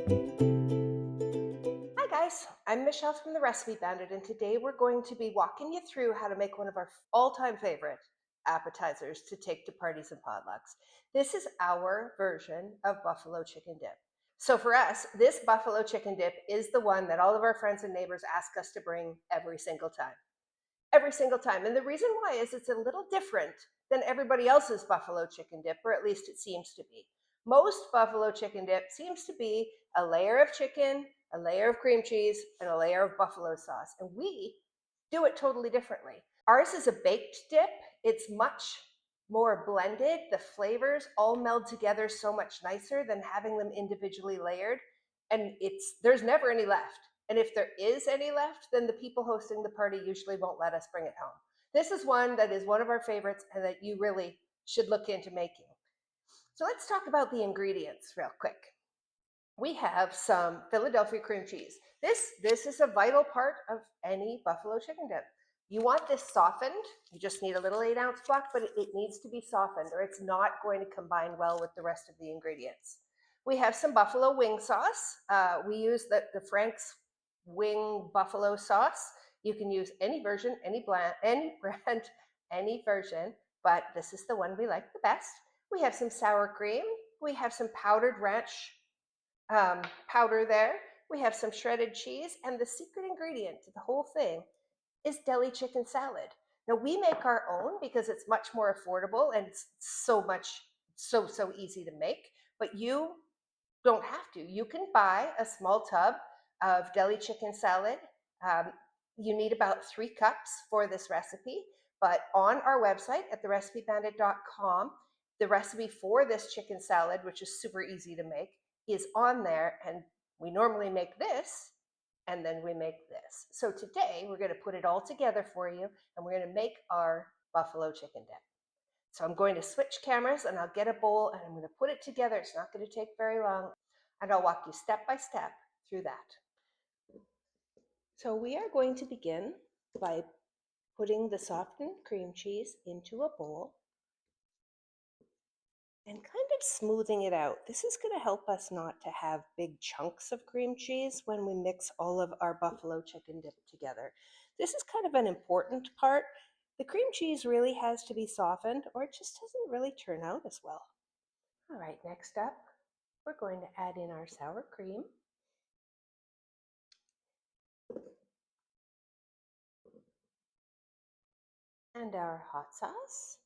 Hi guys, I'm Michelle from The Recipe Bandit, and today we're going to be walking you through how to make one of our all-time favorite appetizers to take to parties and potlucks. This is our version of buffalo chicken dip. So for us, this buffalo chicken dip is the one that all of our friends and neighbors ask us to bring every single time. Every single time. And the reason why is it's a little different than everybody else's buffalo chicken dip, or at least it seems to be. Most buffalo chicken dip seems to be a layer of chicken, a layer of cream cheese, and a layer of buffalo sauce. And we do it totally differently. Ours is a baked dip. It's much more blended. The flavors all meld together so much nicer than having them individually layered. And there's never any left. And if there is any left, then the people hosting the party usually won't let us bring it home. This is one that is one of our favorites and that you really should look into making. So let's talk about the ingredients real quick. We have some Philadelphia cream cheese. This is a vital part of any buffalo chicken dip. You want this softened. You just need a little 8-ounce block, but it needs to be softened or it's not going to combine well with the rest of the ingredients. We have some buffalo wing sauce. We use the Frank's wing buffalo sauce. You can use any version, any brand, any version, but this is the one we like the best. We have some sour cream. We have some powdered ranch powder there. We have some shredded cheese, and the secret ingredient to the whole thing is deli chicken salad. Now we make our own because it's much more affordable and it's so easy to make, but you don't have to. You can buy a small tub of deli chicken salad. Um, you need about 3 cups for this recipe, but on our website at therecipebandit.com, the recipe for this chicken salad, which is super easy to make, is on there, and we normally make this and then we make this. So today we're going to put it all together for you and we're going to make our buffalo chicken dip. So I'm going to switch cameras and I'll get a bowl and I'm going to put it together. It's not going to take very long and I'll walk you step by step through that. So we are going to begin by putting the softened cream cheese into a bowl and kind of smoothing it out. This is going to help us not to have big chunks of cream cheese when we mix all of our buffalo chicken dip together. This is kind of an important part. The cream cheese really has to be softened or it just doesn't really turn out as well. All right, next up, we're going to add in our sour cream. And our hot sauce.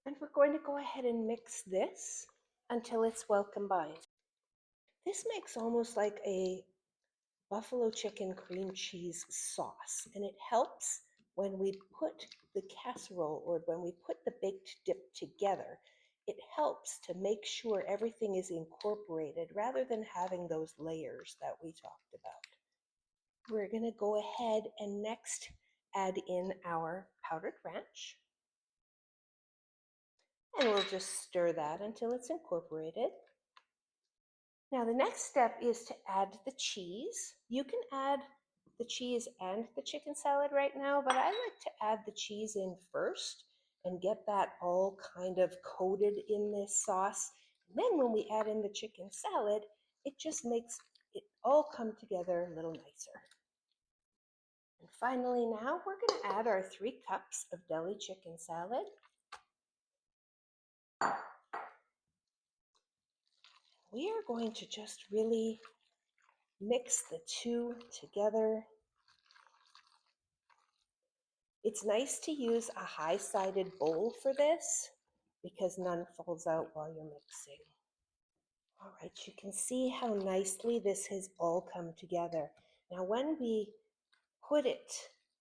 And we're going to go ahead and mix this until it's well combined. This makes almost like a buffalo chicken cream cheese sauce, and it helps when we put the casserole or when we put the baked dip together. It helps to make sure everything is incorporated rather than having those layers that we talked about. We're going to go ahead and next add in our powdered ranch. And we'll just stir that until it's incorporated. Now the next step is to add the cheese. You can add the cheese and the chicken salad right now, but I like to add the cheese in first and get that all kind of coated in this sauce. And then when we add in the chicken salad, it just makes it all come together a little nicer. And finally now we're going to add our 3 cups of deli chicken salad. We are going to just really mix the two together. It's nice to use a high-sided bowl for this because none falls out while you're mixing. All right, you can see how nicely this has all come together. Now when we put it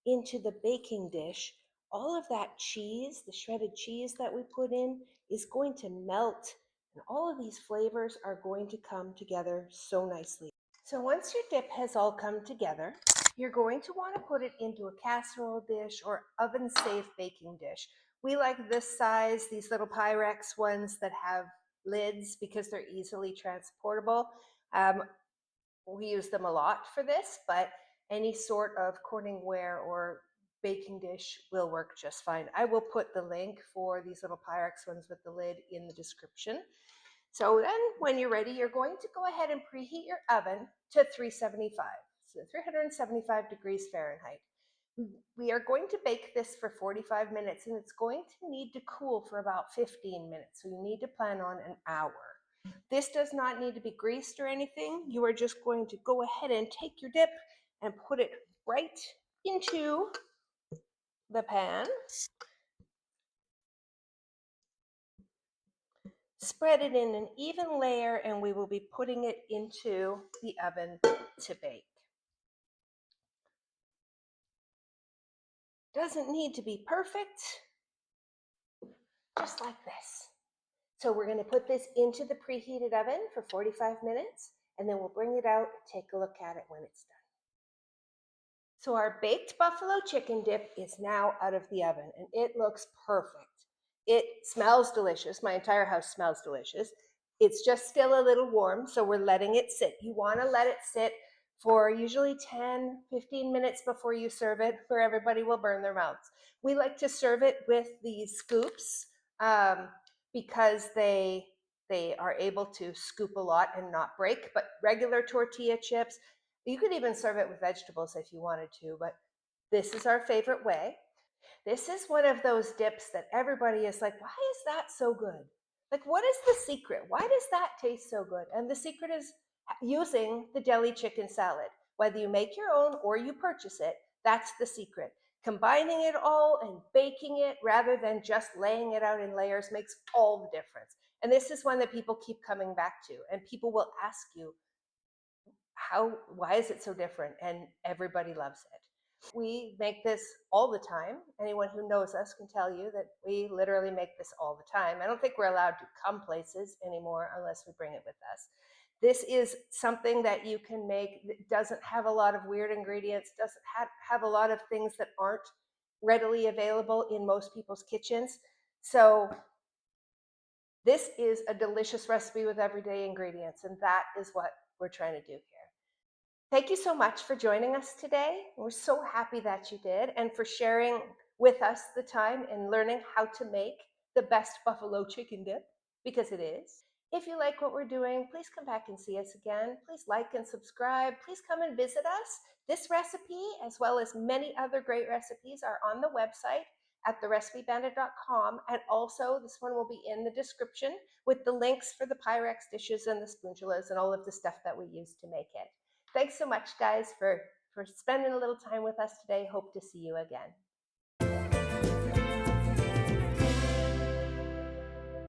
into the baking dish, all of that cheese, the shredded cheese that we put in, is going to melt, and all of these flavors are going to come together so nicely. So once your dip has all come together, you're going to want to put it into a casserole dish or oven-safe baking dish. We like this size, these little Pyrex ones that have lids because they're easily transportable. We use them a lot for this, but any sort of Corningware or baking dish will work just fine. I will put the link for these little Pyrex ones with the lid in the description. So then when you're ready, you're going to go ahead and preheat your oven to 375, so 375 degrees Fahrenheit. We are going to bake this for 45 minutes, and it's going to need to cool for about 15 minutes. So you need to plan on an hour. This does not need to be greased or anything. You are just going to go ahead and take your dip and put it right into the pan. Spread it in an even layer, and we will be putting it into the oven to bake. Doesn't need to be perfect, just like this. So we're going to put this into the preheated oven for 45 minutes, and then we'll bring it out and take a look at it when it's done. So our baked buffalo chicken dip is now out of the oven, and it looks perfect. It smells delicious. My entire house smells delicious. It's just still a little warm, so we're letting it sit. You want to let it sit for usually 10, 15 minutes before you serve it, or everybody will burn their mouths. We like to serve it with these scoops because they are able to scoop a lot and not break, but regular tortilla chips, you could even serve it with vegetables if you wanted to, but this is our favorite way. This is one of those dips that everybody is like, why is that so good? Like, what is the secret? Why does that taste so good? And the secret is using the deli chicken salad. Whether you make your own or you purchase it, that's the secret. Combining it all and baking it rather than just laying it out in layers makes all the difference. And this is one that people keep coming back to, and people will ask you, why is it so different? And everybody loves it. We make this all the time. Anyone who knows us can tell you that we literally make this all the time. I don't think we're allowed to come places anymore unless we bring it with us. This is something that you can make that doesn't have a lot of weird ingredients, doesn't have a lot of things that aren't readily available in most people's kitchens. So this is a delicious recipe with everyday ingredients, and that is what we're trying to do here. Thank you so much for joining us today. We're so happy that you did, and for sharing with us the time and learning how to make the best buffalo chicken dip, because it is. If you like what we're doing, please come back and see us again. Please like and subscribe. Please come and visit us. This recipe, as well as many other great recipes, are on the website at therecipebandit.com, and also this one will be in the description with the links for the Pyrex dishes and the spatulas and all of the stuff that we use to make it. Thanks so much, guys, for spending a little time with us today. Hope to see you again.